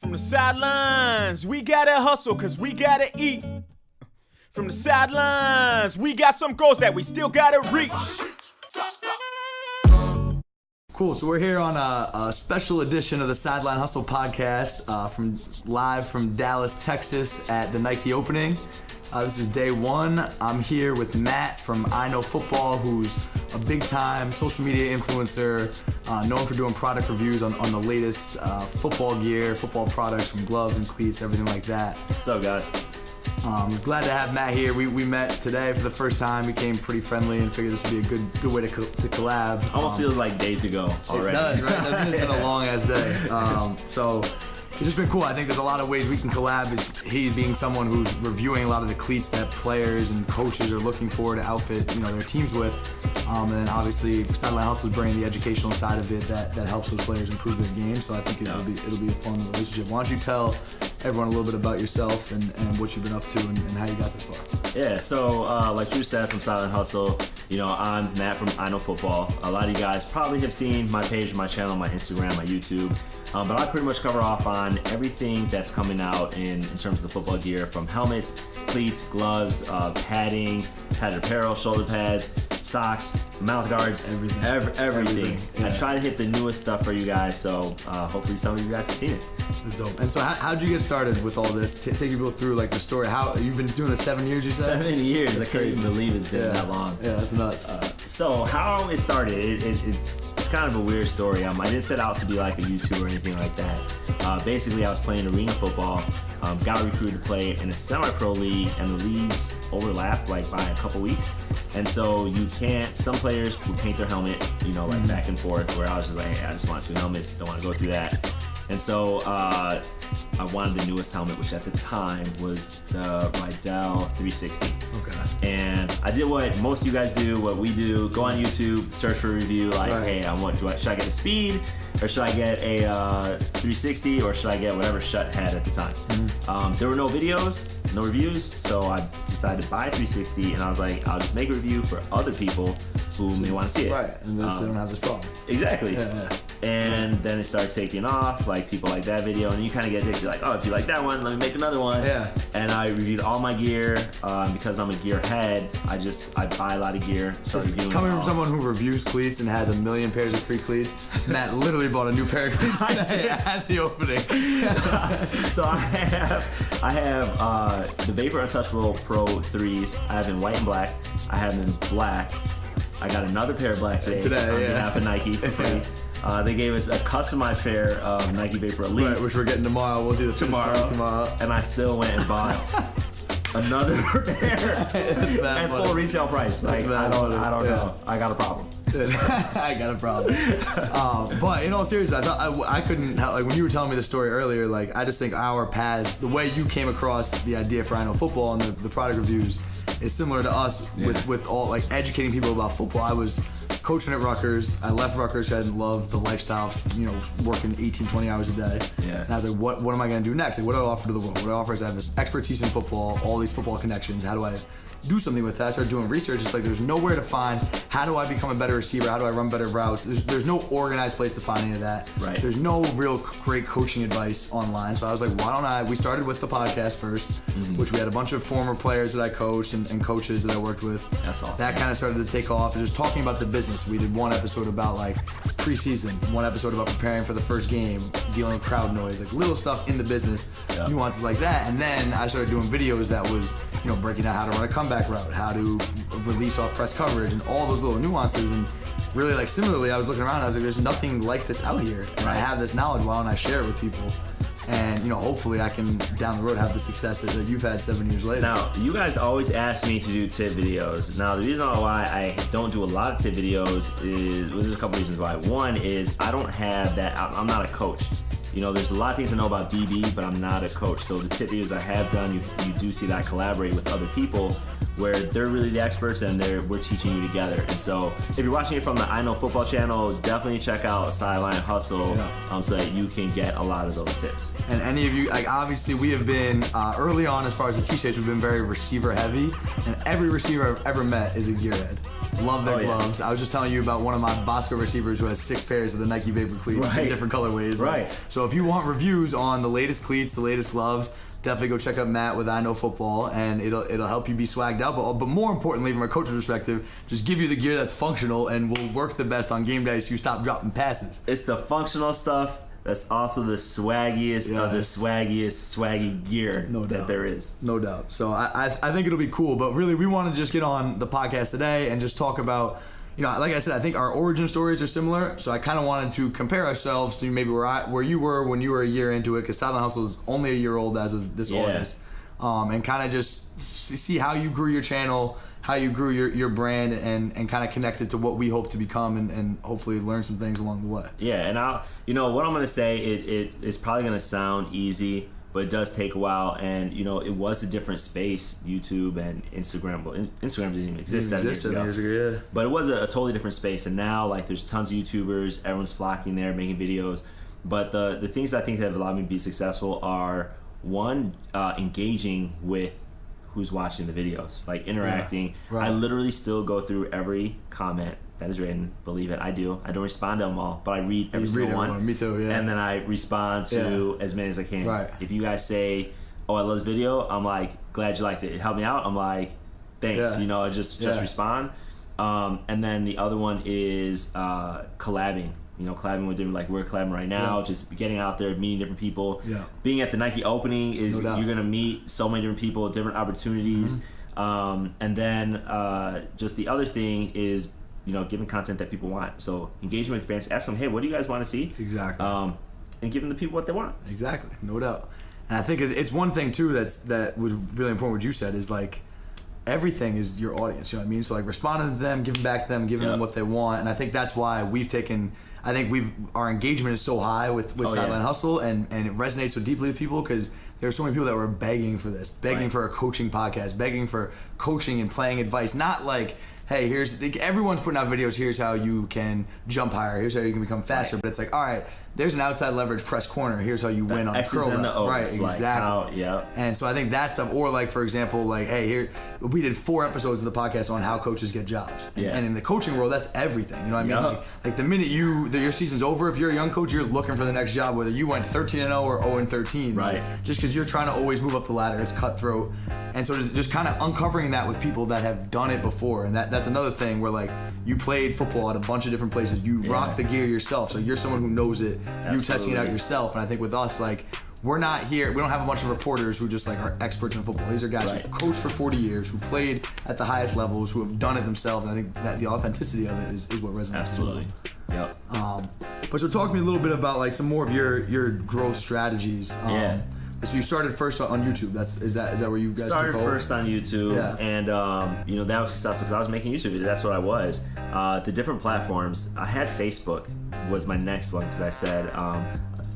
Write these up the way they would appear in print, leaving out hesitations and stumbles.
From the sidelines, we gotta hustle cause we gotta eat. From the sidelines, we got some goals that we still gotta reach. Cool, so we're here on a special edition of the Sideline Hustle podcast live from Dallas, Texas at the Nike opening. This is day one. I'm here with Matt from I Know Football, who's a big-time social media influencer, known for doing product reviews on the latest football gear, football products from gloves and cleats, everything like that. What's up, guys? Glad to have Matt here. We met today for the first time, became pretty friendly, and figured this would be a good way to collab. Almost feels like days ago already. It does, right? It's been a long-ass day. So it's just been cool. I think there's a lot of ways we can collab. Is he being someone who's reviewing a lot of the cleats that players and coaches are looking for to outfit, their teams with, and then obviously Sideline Hustle is bringing the educational side of it that helps those players improve their game. So I think it'll be a fun relationship. Why don't you tell everyone a little bit about yourself and what you've been up to and how you got this far? Yeah, so like Drew said from Sideline Hustle, I'm Matt from I Know Football. A lot of you guys probably have seen my page, my channel, my Instagram, my YouTube. But I pretty much cover off on everything that's coming out in terms of the football gear, from helmets, cleats, gloves, padded apparel, shoulder pads, socks, mouth guards, everything. Yeah. I try to hit the newest stuff for you guys, so hopefully some of you guys have seen it. It's dope. And so how'd you get started with all this? Take people through like the story. How you've been doing this 7 years, you said? 7 years. That's I can't even crazy. believe it's been that long. Yeah, that's nuts. So how it started, it's kind of a weird story. I didn't set out to be like a YouTuber or anything like that. Basically, I was playing arena football, got recruited to play in a semi-pro league, and the leagues overlap like by a couple weeks. And so some players would paint their helmet, like back and forth, where I was just like, hey, I just want 2 helmets, don't want to go through that. And so I wanted the newest helmet, which at the time was the Rydell 360. Okay. And I did what most of you guys do, what we do, go on YouTube, search for a review, like, right. Hey, should I get a speed, or should I get a 360, or should I get whatever Shut had at the time? There were no videos, no reviews, so I decided to buy a 360, and I was like, I'll just make a review for other people who may want to see it. Right, and then so they don't have this problem. Exactly. Yeah. And then it started taking off, like people like that video, and you kind of get addicted. You're like, oh, if you like that one, let me make another one. Yeah. And I reviewed all my gear. Because I'm a gear head, I buy a lot of gear. Coming from someone who reviews cleats and has 1 million pairs of free cleats, Matt literally bought a new pair of cleats today at the opening. So I have the Vapor Untouchable Pro 3s. I have in white and black. I have them in black. I got another pair of black today on behalf of Nike for free. They gave us a customized pair of Nike Vapor Elites. Right, which we're getting tomorrow. We'll see the tomorrow. And I still went and bought another pair at full retail price. Like, I don't know. I got a problem. I got a problem. But in all seriousness, I thought I couldn't help, like when you were telling me the story earlier, like I just think our paths, the way you came across the idea for I Know Football and the product reviews is similar to us with all like educating people about football. I was coaching at Rutgers. I left Rutgers. I didn't love the lifestyle of, working 18, 20 hours a day. Yeah. And I was like, what am I going to do next? Like, what do I offer to the world? What I offer is I have this expertise in football, all these football connections. How do I do something with that? I started doing research. It's like there's nowhere to find we do I become a better receiver? How do I run better routes? There's no organized place to find any of that. Right. There's no real great coaching advice online. So I was like, we started with the podcast first, which we had a bunch of former players that I coached and coaches that I worked with. That's awesome. That kind of started to take off. Just talking about the business. We did one episode about like preseason, one episode about preparing for the first game, dealing with crowd noise, like little stuff in the business, nuances like that. And then I started doing videos that was, breaking down how to run a comeback route, how to release off press coverage, and all those little nuances. And really, like similarly, I was looking around and I was like, there's nothing like this out here. And I have this knowledge. Why don't I share it with people? And hopefully I can down the road have the success that you've had 7 years later. Now, you guys always ask me to do tip videos. Now, the reason why I don't do a lot of tip videos is, there's a couple reasons why. One is I don't have that. I'm not a coach. There's a lot of things I know about DB, but I'm not a coach. So the tip videos I have done, you do see that I collaborate with other people where they're really the experts and we're teaching you together. And so if you're watching it from the I Know Football channel, definitely check out Sideline Hustle so that you can get a lot of those tips. And any of you, like obviously we have been, early on as far as the t-shirts, we've been very receiver heavy, and every receiver I've ever met is a gearhead. Love their gloves. I was just telling you about one of my Bosco receivers who has 6 pairs of the Nike Vapor cleats in different colorways. Right. So if you want reviews on the latest cleats, the latest gloves, definitely go check out Matt with I Know Football, and it'll help you be swagged out. But more importantly, from a coach's perspective, just give you the gear that's functional and will work the best on game day so you stop dropping passes. It's the functional stuff that's also the swaggiest of the swaggy gear that there is. No doubt. So I think it'll be cool. But really, we want to just get on the podcast today and just talk about, like I said, I think our origin stories are similar. So I kind of wanted to compare ourselves to maybe where you were when you were a year into it, because Sideline Hustle is only a year old as of this August. And kind of just see how you grew your channel, how you grew your brand, and kind of connected to what we hope to become, and hopefully learn some things along the way. Yeah, and what I'm going to say, it is probably going to sound easy, but it does take a while, and it was a different space, YouTube and Instagram. Well, Instagram didn't even exist 7 years ago. Yeah. But it was a totally different space, and now there's tons of YouTubers, everyone's flocking there, making videos. But the things I think that have allowed me to be successful are, one, engaging with who's watching the videos, interacting. Right. I literally still go through every comment that is written. Believe it, I do. I don't respond to them all, but I read every single one. Me too, yeah. And then I respond to as many as I can. Right. If you guys say, "Oh, I love this video," I'm like, "Glad you liked it. It helped me out." I'm like, "Thanks." Yeah. Just respond. And then the other one is collabing. Collabing with different, we're collabing right now, just getting out there, meeting different people. Yeah. Being at the Nike opening is you're going to meet so many different people, different opportunities. Mm-hmm. And then just the other thing is, giving content that people want. So engaging with fans, ask them, hey, what do you guys want to see? Exactly. And giving the people what they want. Exactly. No doubt. And I think it's one thing, too, that was really important what you said is, everything is your audience, you know what I mean? So responding to them, giving back to them, giving them what they want. And I think that's why our engagement is so high with Sideline Hustle, and it resonates so deeply with people, because there are so many people that were begging for this, begging for a coaching podcast, begging for coaching and playing advice. Not hey, everyone's putting out videos, here's how you can jump higher, here's how you can become faster, but it's all right, there's an outside leverage press corner, here's how you win on a curl and the O's, right, exactly. And so I think that stuff, or for example, hey, here we did 4 episodes of the podcast on how coaches get jobs, and in the coaching world, that's everything, you know what I mean? The minute your season's over, if you're a young coach, you're looking for the next job, whether you went 13-0 or 0-13, right? Just because you're trying to always move up the ladder, it's cutthroat. And so just kind of uncovering that with people that have done it before, and that's another thing where you played football at a bunch of different places, you rock the gear yourself, so you're someone who knows it. Absolutely. You're testing it out yourself. And I think with us, we're not here, we don't have a bunch of reporters who just are experts in football. These are guys who coached for 40 years, who played at the highest levels, who have done it themselves, and I think that the authenticity of it is what resonates. Absolutely. Yep. But so talk to me a little bit about some more of your growth strategies. So you started first on YouTube. Is that where you guys started first on YouTube, and that was successful because I was making YouTube videos. That's what I was. The different platforms. I had Facebook was my next one, because I said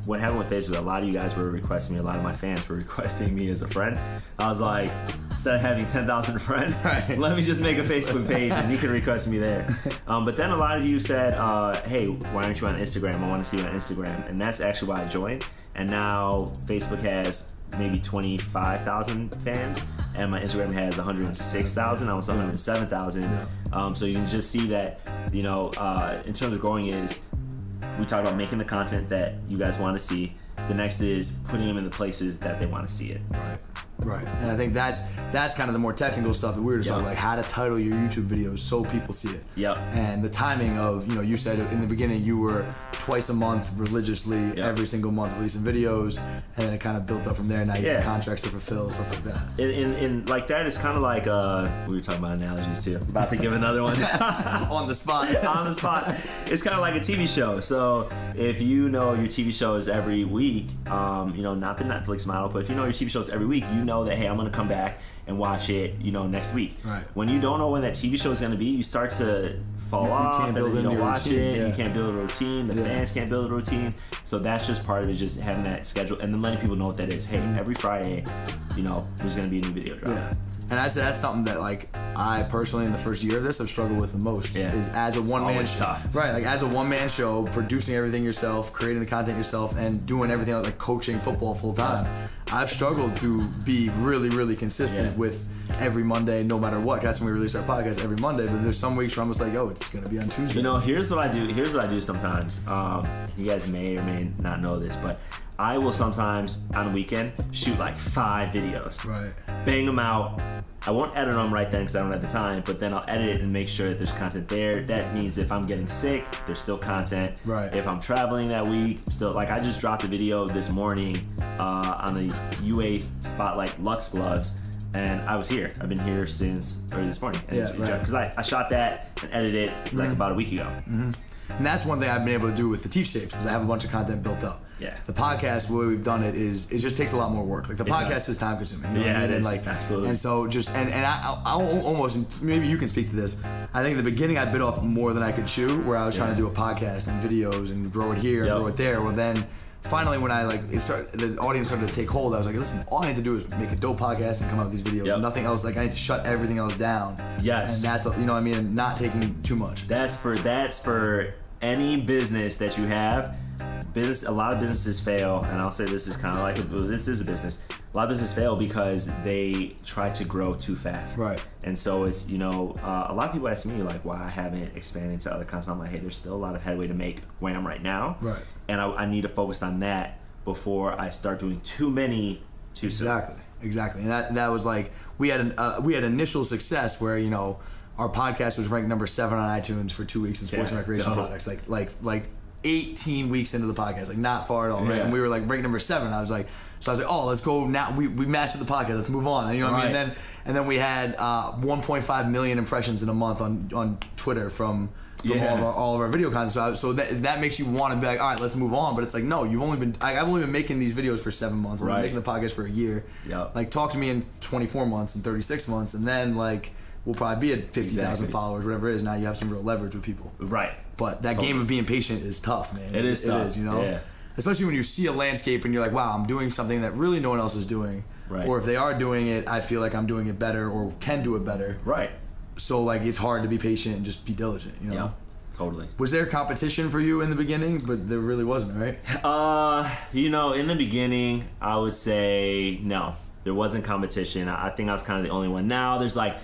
what happened with Facebook. A lot of you guys were requesting me. A lot of my fans were requesting me as a friend. I was like, instead of having 10,000 friends, let me just make a Facebook page and you can request me there. But then a lot of you said, hey, why aren't you on Instagram? I want to see you on Instagram, and that's actually why I joined. And now Facebook has maybe 25,000 fans, and my Instagram has 106,000, almost 107,000. So you can just see that, in terms of growing is, we talk about making the content that you guys want to see. The next is putting them in the places that they want to see it. Right. And I think that's kind of the more technical stuff that we were just talking about, how to title your YouTube videos so people see it. Yep. And the timing of, you said in the beginning you were twice a month religiously, every single month releasing videos, and then it kind of built up from there. Now you have contracts to fulfill, stuff like that. In that, it's kind of like, we were talking about analogies too. About to give another one. On the spot. On the spot. It's kind of like a TV show. So if your TV show is every week, not the Netflix model, but if your TV show is every week, that, hey, I'm going to come back and watch it, next week. Right. When you don't know when that TV show is going to be, you start to fall off, and then you don't watch it, and you can't build a routine, the fans can't build a routine. So that's just part of it, just having that schedule, and then letting people know what that is. Hey, every Friday, there's going to be a new video drop. Yeah. And that's something that I personally in the first year of this have struggled with the most is as a one-man show. Right, as a one-man show, producing everything yourself, creating the content yourself, and doing everything coaching football full time. I've struggled to be really, really consistent with every Monday, no matter what. That's when we release our podcast every Monday. But there's some weeks where I'm just like, yo, it's gonna be on Tuesday. You know, here's what I do sometimes. You guys may or may not know this, but I will sometimes on the weekend shoot like 5 videos. Right. Bang them out. I won't edit them right then because I don't have the time, but then I'll edit it and make sure that there's content there. That means if I'm getting sick, there's still content. Right. If I'm traveling that week, still, like I just dropped a video this morning on the UA Spotlight Luxe gloves, and I was here. I've been here since early this morning. Because I shot that and edited it like about a week ago. Mm-hmm. And that's one thing I've been able to do with the T-shapes is I have a bunch of content built up. Yeah. The podcast, the way we've done it is it just takes a lot more work. Like the podcast is time consuming. You know what I mean? It is. Like, absolutely. And so just and I almost, maybe you can speak to this. I think in the beginning I bit off more than I could chew, where I was trying to do a podcast and videos and grow it here and grow it there. Well, then finally when the audience started to take hold, I was like, listen, all I need to do is make a dope podcast and come out with these videos. Nothing else. Like I need to shut everything else down. Yes. And that's, you know what I mean, and not taking too much. That's for any business that you have. A lot of businesses fail, and I'll say this is kind of like this is a business. A lot of businesses fail because they try to grow too fast. Right. And so it's, a lot of people ask me like why I haven't expanded to other content. I'm like, hey, there's still a lot of headway to make where I'm right now. Right. And I need to focus on that before I start doing too many too soon. Exactly. And that was like we had initial success where our podcast was ranked number 7 on iTunes for 2 weeks in sports and recreation products. Like 18 weeks into the podcast, like not far at all, right? And we were like ranked number 7. I was like, oh, let's go now. We mastered the podcast. Let's move on. You know what I mean? And then we had 1.5 million impressions in a month on Twitter from all of our video content. So that makes you want to be like, all right, let's move on. But it's like, no, I've only been making these videos for 7 months. I've been making the podcast for a year. Yep. Like talk to me in 24 months and 36 months, and then like we'll probably be at 50,000 followers, whatever it is. Now you have some real leverage with people. Right. But that game of being patient is tough, man. It is tough. It is, Yeah. Especially when you see a landscape and you're like, wow, I'm doing something that really no one else is doing. Right. Or if they are doing it, I feel like I'm doing it better or can do it better. Right. So like it's hard to be patient and just be diligent, Yeah, totally. Was there competition for you in the beginning? But there really wasn't, right? In the beginning, I would say no. There wasn't competition. I think I was kind of the only one. Now there's like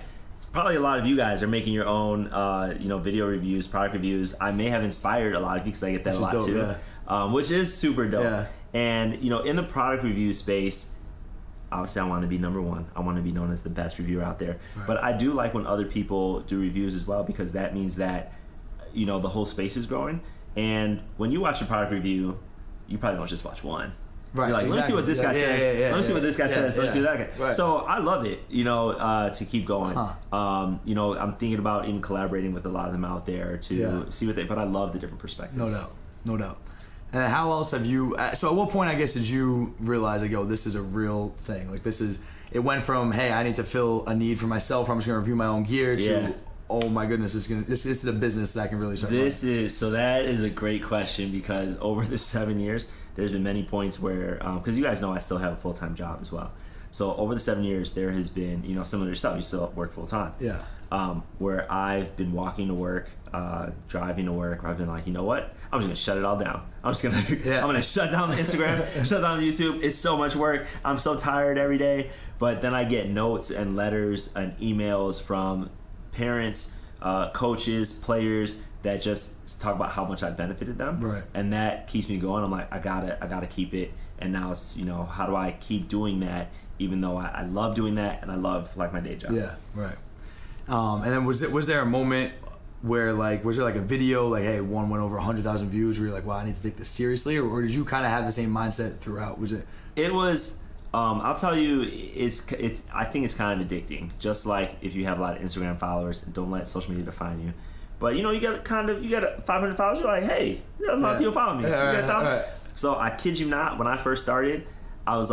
probably a lot of you guys are making your own, video reviews, product reviews. I may have inspired a lot of you because I get that a lot dope, too, which is super dope. Yeah. And in the product review space, obviously I want to be number 1. I want to be known as the best reviewer out there. Right. But I do like when other people do reviews as well because that means that the whole space is growing. And when you watch a product review, you probably don't just watch one. Right. You're like, let me see what this guy says. Let me see what this guy says. Let me see what that guy. Right. So I love it, to keep going. I'm thinking about even collaborating with a lot of them out there to see what but I love the different perspectives. No doubt. And how else have you? So at what point, I guess, did you realize like, yo, this is a real thing? Like it went from, hey, I need to fill a need for myself. Or I'm just gonna review my own gear to, oh my goodness, this is a business that I can really start. That is a great question because over the 7 years, there's been many points where, because you guys know I still have a full-time job as well. So over the 7 years, there has been, similar to yourself, you still work full-time. Yeah. Where I've been walking to work, driving to work, where I've been like, you know what? I'm just going to shut it all down. I'm just going to, I'm going to shut down the Instagram, shut down the YouTube. It's so much work. I'm so tired every day. But then I get notes and letters and emails from parents, coaches, players that just talk about how much I benefited them. Right. And that keeps me going. I'm like, I gotta keep it. And now it's, how do I keep doing that even though I love doing that and I love like my day job. Yeah, right. And then was there a moment where was there a video hey, one went over 100,000 views where you're like, wow, I need to take this seriously, or did you kind of have the same mindset throughout? It was. I'll tell you, it's. I think it's kind of addicting. Just like if you have a lot of Instagram followers, don't let social media define you. But you got 500 followers. You're like, hey, there's a lot of people following me. Yeah, you got 1,000. right. So I kid you not, when I first started, I was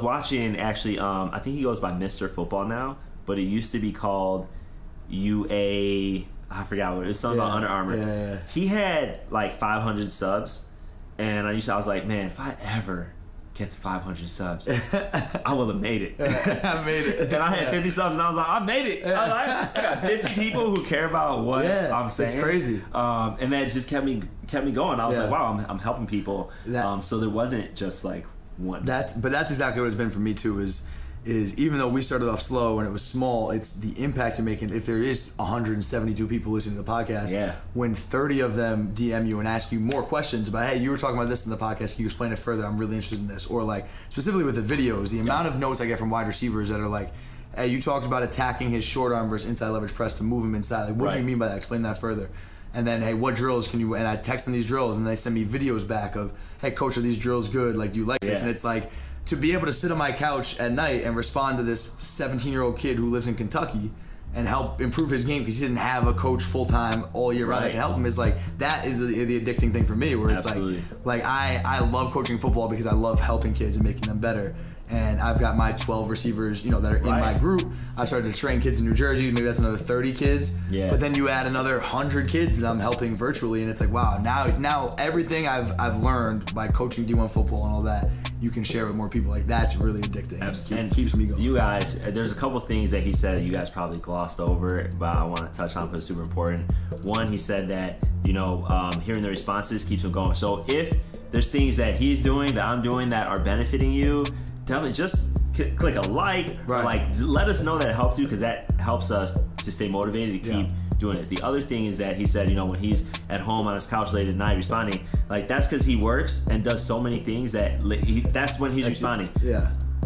watching actually. I think he goes by Mr. Football now, but it used to be called UA. I forgot what it was. Something about Under Armour. Yeah. He had 500 subs, and I was like, man, if I ever get to 500 subs, I will have made it. I made it. And I had 50 subs, and I was like, I made it. I was like, I got 50 people who care about what I'm saying. It's crazy. And that just kept me going. I was like, wow, I'm helping people. So there wasn't just one. That's exactly what it's been for me too. Is even though we started off slow and it was small, it's the impact you're making. If there is 172 people listening to the podcast, when 30 of them DM you and ask you more questions about, hey, you were talking about this in the podcast, can you explain it further? I'm really interested in this. Or like specifically with the videos, the amount of notes I get from wide receivers that are like, hey, you talked about attacking his short arm versus inside leverage press to move him inside. Like, what do you mean by that? Explain that further. And then, hey, what drills can you? And I text them these drills, and they send me videos back of, hey, coach, are these drills good? Like, do you like this? And it's like, to be able to sit on my couch at night and respond to this 17-year-old kid who lives in Kentucky and help improve his game because he doesn't have a coach full-time all year round that can help him, is like, that is the addicting thing for me, where it's like I love coaching football because I love helping kids and making them better. And I've got my 12 receivers, that are in my group. I started to train kids in New Jersey. Maybe that's another 30 kids. Yeah. But then you add another 100 kids that I'm helping virtually, and it's like, wow, now everything I've learned by coaching D1 football and all that, you can share with more people. Like, that's really addicting. Absolutely. And keeps me going. You guys, there's a couple things that he said that you guys probably glossed over, but I want to touch on because it's super important. One, he said that, hearing the responses keeps him going. So if there's things that he's doing, that I'm doing, that are benefiting you, tell me, just click a like, or let us know that it helps you, because that helps us to stay motivated to keep doing it. The other thing is that he said, when he's at home on his couch late at night responding, like, that's because he works and does so many things that that's when he's responding.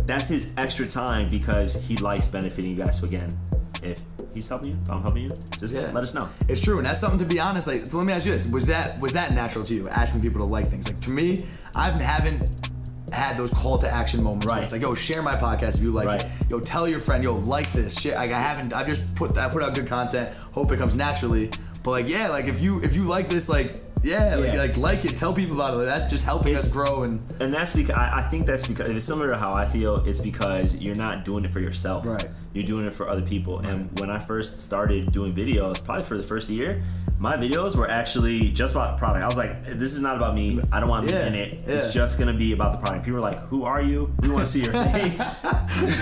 That's his extra time because he likes benefiting you guys. So again, if he's helping you, if I'm helping you, just let us know. It's true, and that's something to be honest. Like, so let me ask you this: was that natural to you, asking people to like things? Like, to me, I haven't had those call to action moments where it's like, yo, share my podcast if you like it. Yo, tell your friend, yo, like this shit. Like, I've just put out good content, hope it comes naturally. But like, if you like this, like it, tell people about it. Like, that's just helping us grow. And that's because I think that's because it's similar to how I feel. It's because you're not doing it for yourself. You're doing it for other people. And when I first started doing videos, probably for the first year, my videos were actually just about the product. I was like, this is not about me. I don't want to be in it. It's just going to be about the product. People were like, who are you? We want to see your face.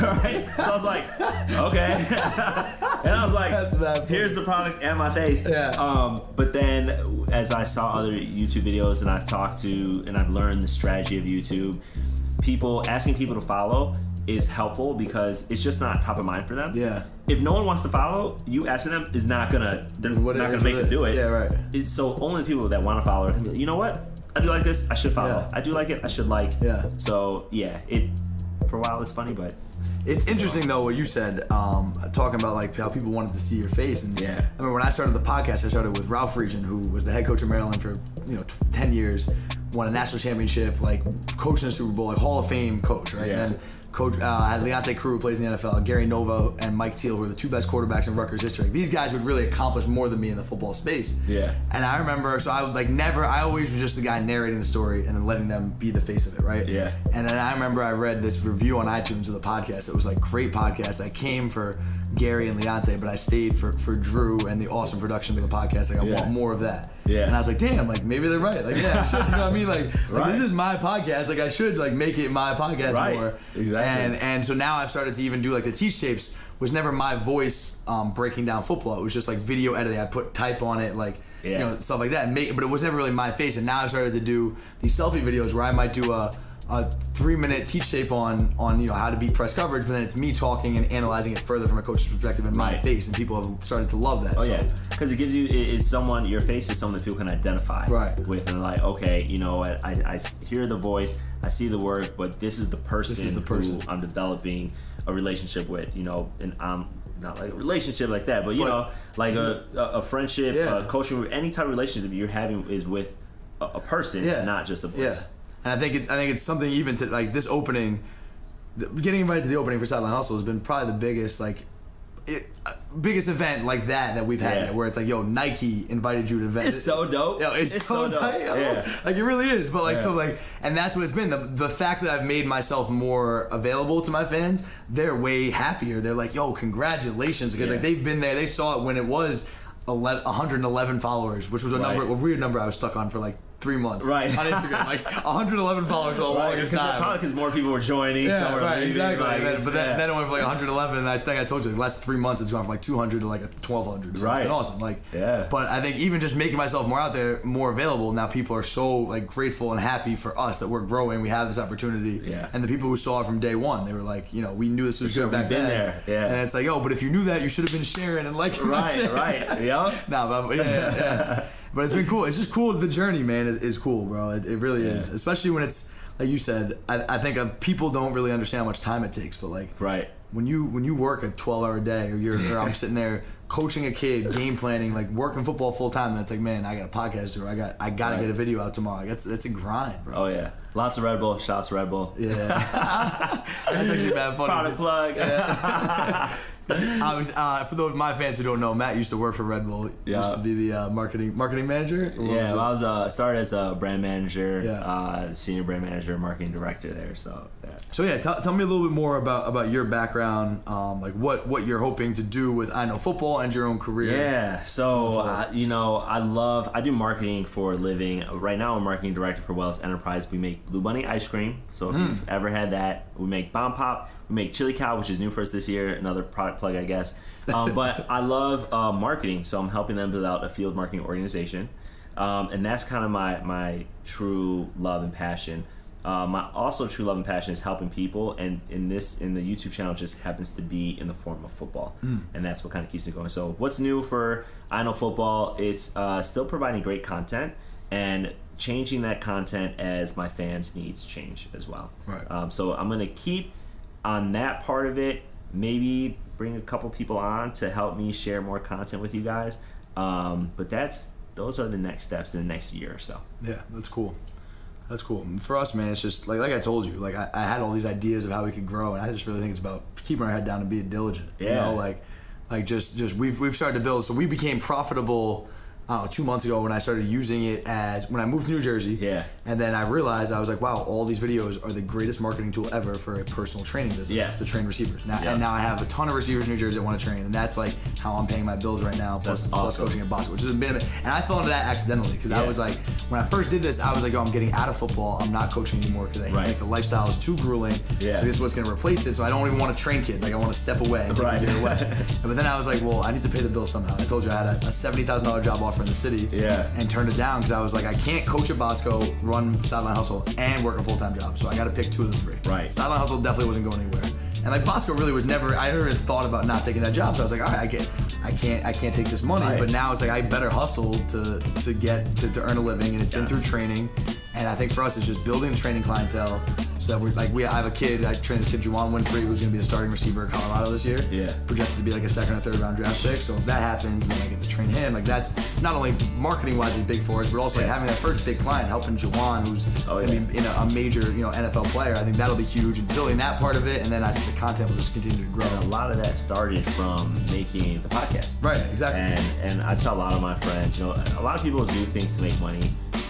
Right? So I was like, okay. And I was like, here's the product and my face. But then as I saw other YouTube videos and I've talked to and I've learned the strategy of YouTube, asking people to follow is helpful because it's just not top of mind for them. If no one wants to follow, you asking them is not gonna make them do it. So only the people that want to follow are gonna be like, you know what? I do like this, I should follow. I do like it, I should like. So for a while it's funny, but it's interesting though what you said, talking about like how people wanted to see your face. And I remember when I started the podcast, I started with Ralph Regent, who was the head coach of Maryland for 10 years, won a national championship, like coached in the Super Bowl, like Hall of Fame coach, right? And then coach had Leonte Crew, who plays in the NFL, Gary Nova and Mike Teal, who are the two best quarterbacks in Rutgers history. Like, these guys would really accomplish more than me in the football space. And I remember, so I would I always was just the guy narrating the story and then letting them be the face of it, right? And then I remember I read this review on iTunes of the podcast. It was like, great podcast. I came for Gary and Leonte, but I stayed for Drew and the awesome production of the podcast. Like, I want more of that. And I was like, damn, like, maybe they're right. Like, I should, you know what I mean? Like this is my podcast. Like, I should like make it my podcast more. And so now I've started to even do like the teach tapes was never my voice breaking down football. It was just like video editing. I'd put type on it, like stuff like that, but it was never really my face. And now I've started to do these selfie videos where I might do a 3-minute teach tape on how to beat press coverage, but then it's me talking and analyzing it further from a coach's perspective in my face, and people have started to love that. Because it gives you your face is someone that people can identify with, and like, okay, you know what, I hear the voice, I see the work, but this is the person who I'm developing a relationship with, and I'm not like a relationship like that, but like a friendship, coaching, any type of relationship you're having is with a person, not just a voice. And I think it's something even to like this opening, getting invited to the opening for Sideline Hustle has been probably the biggest biggest event like that we've had yet, where it's like, yo, Nike invited you to an event. It's so dope. Yo, it's so tight. Like, it really is. But like, so like, and that's what it's been. The fact that I've made myself more available to my fans, they're way happier. They're like, yo, congratulations, because like they've been there. They saw it when it was 111 followers, which was a weird number I was stuck on for like 3 months. Right. On Instagram, like 111 followers for the longest time. Probably because more people were joining. Yeah, right, exactly. Like, then it went from like 111, and I think I told you, the last 3 months it's gone from like 200 to like 1,200. So right. It's been awesome. Like, but I think even just making myself more out there, more available, now people are so like grateful and happy for us that we're growing. We have this opportunity. Yeah. And the people who saw it from day one, they were like, you know, we knew this was good back then. There. Yeah. And it's like, oh, but if you knew that, you should have been sharing and liking. Right. Yeah. Yeah. But it's been cool. It's just cool. The journey, man, is cool, bro. It really is. Especially when it's, like you said, I think people don't really understand how much time it takes. But like, when you work a 12-hour day, or I'm sitting there coaching a kid, game planning, like working football full time, and it's like, man, I got a podcast to do. I got to get a video out tomorrow. That's a grind, bro. Oh yeah. Lots of Red Bull. Shots of Red Bull. Yeah. That's actually bad funny. Product plug. Yeah. For those of my fans who don't know, Matt used to work for Red Bull. He used to be the marketing manager. Yeah, I was started as a brand manager, senior brand manager, marketing director there. So tell me a little bit more about your background, like what you're hoping to do with I Know Football and your own career. Yeah, so I do marketing for a living. Right now, I'm marketing director for Wells Enterprise. We make Blue Bunny ice cream. So if you've ever had that, we make Bomb Pop. We make Chili Cow, which is new for us this year. Another product plug, I guess. But I love marketing, so I'm helping them build out a field marketing organization. And that's kind of my true love and passion. My also true love and passion is helping people, and in the YouTube channel just happens to be in the form of football, and that's what kind of keeps me going. So what's new for I Know Football? It's still providing great content and changing that content as my fans' needs change as well. Right. So I'm gonna keep on that part of it. Maybe bring a couple people on to help me share more content with you guys. But those are the next steps in the next year or so. Yeah, that's cool. That's cool. For us, man, it's just like I told you, like I had all these ideas of how we could grow, and I just really think it's about keeping our head down and being diligent. Yeah. You know, like just we've started to build. So we became profitable 2 months ago when I started using it when I moved to New Jersey. Yeah. And then I realized, I was like, wow, all these videos are the greatest marketing tool ever for a personal training business to train receivers. And now I have a ton of receivers in New Jersey that want to train, and that's like how I'm paying my bills right now, plus coaching at Bosco, which has been and I fell into that accidentally, because I was like, when I first did this, I was like, oh, I'm getting out of football, I'm not coaching anymore, because I think the lifestyle is too grueling. Yeah. So this is what's going to replace it. So I don't even want to train kids. Like, I want to step away and take a year away. But then I was like, well, I need to pay the bills somehow. I told you I had a $70,000 job offer in the city. Yeah. And turned it down because I was like, I can't coach at Bosco, run Sideline Hustle, and work a full-time job. So I got to pick two of the three. Right. Sideline Hustle definitely wasn't going anywhere. And like Bosco really was never, I never even thought about not taking that job. So I was like, all right, I can't take this money. Right. But now it's like, I better hustle to earn a living. And it's been through training. And I think for us, it's just building training clientele so that I have a kid, I train this kid, Juwan Winfrey, who's going to be a starting receiver at Colorado this year. Yeah. Projected to be like a second or third round draft pick. So if that happens, then I get to train him. Like, that's not only marketing wise is big for us, but also like having that first big client, helping Juwan, who's going to be a major, NFL player. I think that'll be huge, and building that part of it. And then I think the content will just continue to grow. And a lot of that started from making the podcast. Right, exactly. And I tell a lot of my friends, a lot of people do things to make money,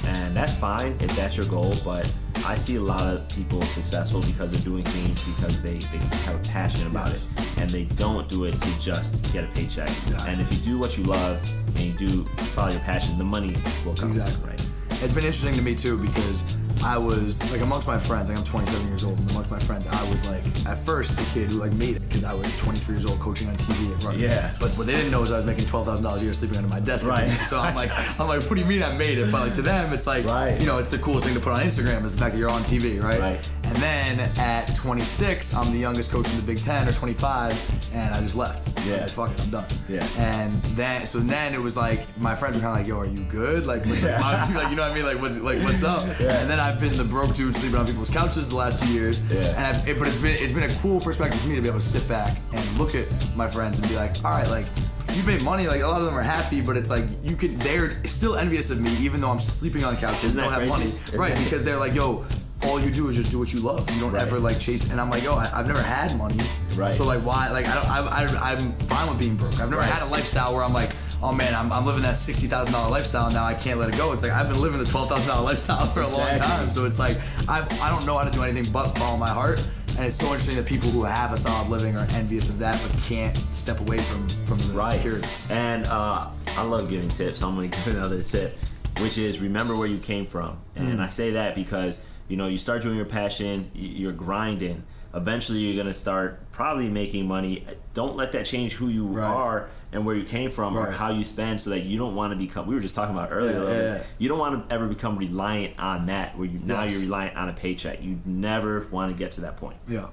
and that's fine if that's your goal, but I see a lot of people successful because they're doing things because they have a passion about it, and they don't do it to just get a paycheck. Exactly. And if you do what you love and you do follow your passion, the money will come. Exactly. Right. It's been interesting to me too, because I was like, amongst my friends, like I'm 27 years old, and amongst my friends, I was like, at first the kid who like made it, because I was 23 years old coaching on TV at Rutgers. Yeah. But what they didn't know is I was making $12,000 a year sleeping under my desk. Right. So I'm like, what do you mean I made it? But like to them, it's like, it's the coolest thing to put on Instagram is the fact that you're on TV, right? Right. And then at 26, I'm the youngest coach in the Big Ten, or 25, and I just left. Yeah. I was like, fuck it, I'm done. Yeah. And then it was like, my friends were kind of like, yo, are you good? Like, like, you know what I mean? Like, what's up? Yeah. And then I've been the broke dude sleeping on people's couches the last 2 years. Yeah. But it's been a cool perspective for me to be able to sit back and look at my friends and be like, all right, like, you've made money, like a lot of them are happy, but it's like they're still envious of me even though I'm sleeping on couches and don't have money. Right, because they're like, yo, all you do is just do what you love. You don't ever like chase. And I'm like, yo, I've never had money. Right. So like, why? Like, I'm fine with being broke. I've never had a lifestyle where I'm like, oh man, I'm living that $60,000 lifestyle and now I can't let it go. It's like, I've been living the $12,000 lifestyle for a long time. So it's like, I don't know how to do anything but follow my heart. And it's so interesting that people who have a solid living are envious of that, but can't step away from the security. And I love giving tips. So I'm going to give another tip. which is remember where you came from. And I say that because, you know, you start doing your passion, you're grinding. Eventually, you're going to start probably making money. Don't let that change who you are and where you came from or how you spend, so that you don't want to become, we were just talking about earlier, you don't want to ever become reliant on that, where now you're reliant on a paycheck. You never want to get to that point. Yeah.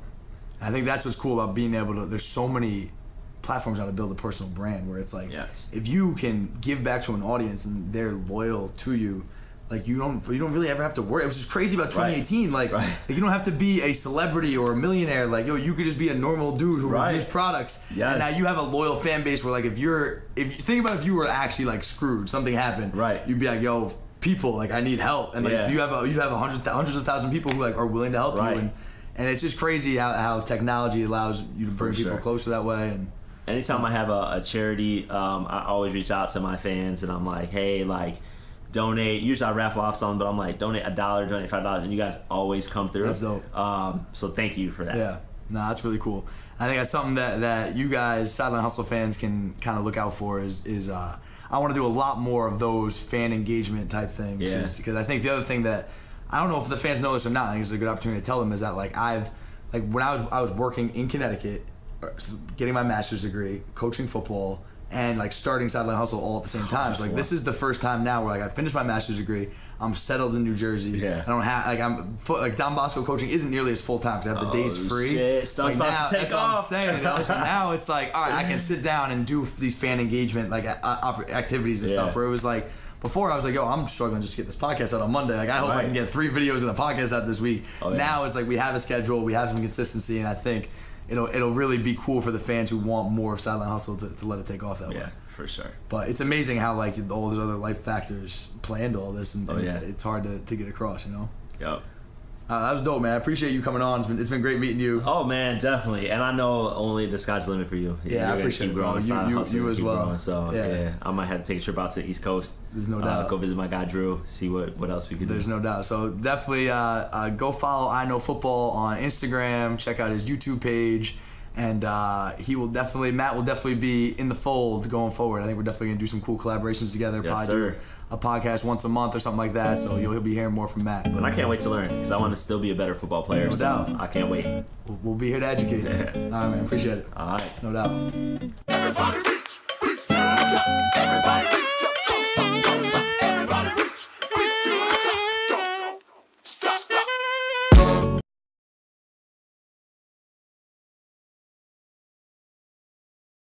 I think that's what's cool about being able to, there's so many platforms now to build a personal brand, where it's like, if you can give back to an audience and they're loyal to you, like you don't really ever have to worry. It was just crazy about 2018. Like you don't have to be a celebrity or a millionaire. Like, yo, you could just be a normal dude who reviews products. Yes. And now you have a loyal fan base where, like, if you think about if you were actually like screwed, something happened, you'd be like, yo, people, like, I need help. And like you have hundreds of thousands of people who like are willing to help you. And it's just crazy how technology allows you to bring people closer that way. And anytime I have a charity, I always reach out to my fans and I'm like, hey, like, donate. Usually I raffle off something, but I'm like, donate $1, donate $5, and you guys always come through. That's dope. So thank you for that. Yeah, no, that's really cool. I think that's something that you guys, Sideline Hustle fans, can kind of look out for. Is I want to do a lot more of those fan engagement type things. Yeah. Because I think the other thing that I don't know if the fans know this or not, I think it's a good opportunity to tell them, is that like when I was working in Connecticut, getting my master's degree, coaching football, and like starting Sideline Hustle all at the same time. So like this is the first time now where like I finished my master's degree, I'm settled in New Jersey. Yeah. I don't have like Don Bosco coaching isn't nearly as full time because I have the days free. Shit. So like now, that's what I'm saying. So now it's like, all right, I can sit down and do these fan engagement like activities and stuff. Where it was like before I was like, yo, I'm struggling just to get this podcast out on Monday. Like I hope I can get 3 videos and a podcast out this week. Now it's like we have a schedule, we have some consistency, and I think it'll really be cool for the fans who want more of Sideline Hustle to let it take off that way. Yeah, for sure. But it's amazing how like all those other life factors play into all this, and it's hard to get across, you know? Yep. That was dope, man. I appreciate you coming on. It's been great meeting you. Oh man, definitely. And I know only the sky's the limit for you. Yeah, I appreciate it, bro. You as well. Growing. So yeah, I might have to take a trip out to the East Coast. There's no doubt. Go visit my guy Drew. See what else we can do. There's no doubt. So definitely go follow I Know Football on Instagram. Check out his YouTube page. And Matt will definitely be in the fold going forward. I think we're definitely going to do some cool collaborations together. Yes, sir. A podcast once a month or something like that. So you'll be hearing more from Matt. And I can't wait to learn because I want to still be a better football player. No doubt. I can't wait. We'll be here to educate. All right, man. Appreciate it. All right. No doubt. Everybody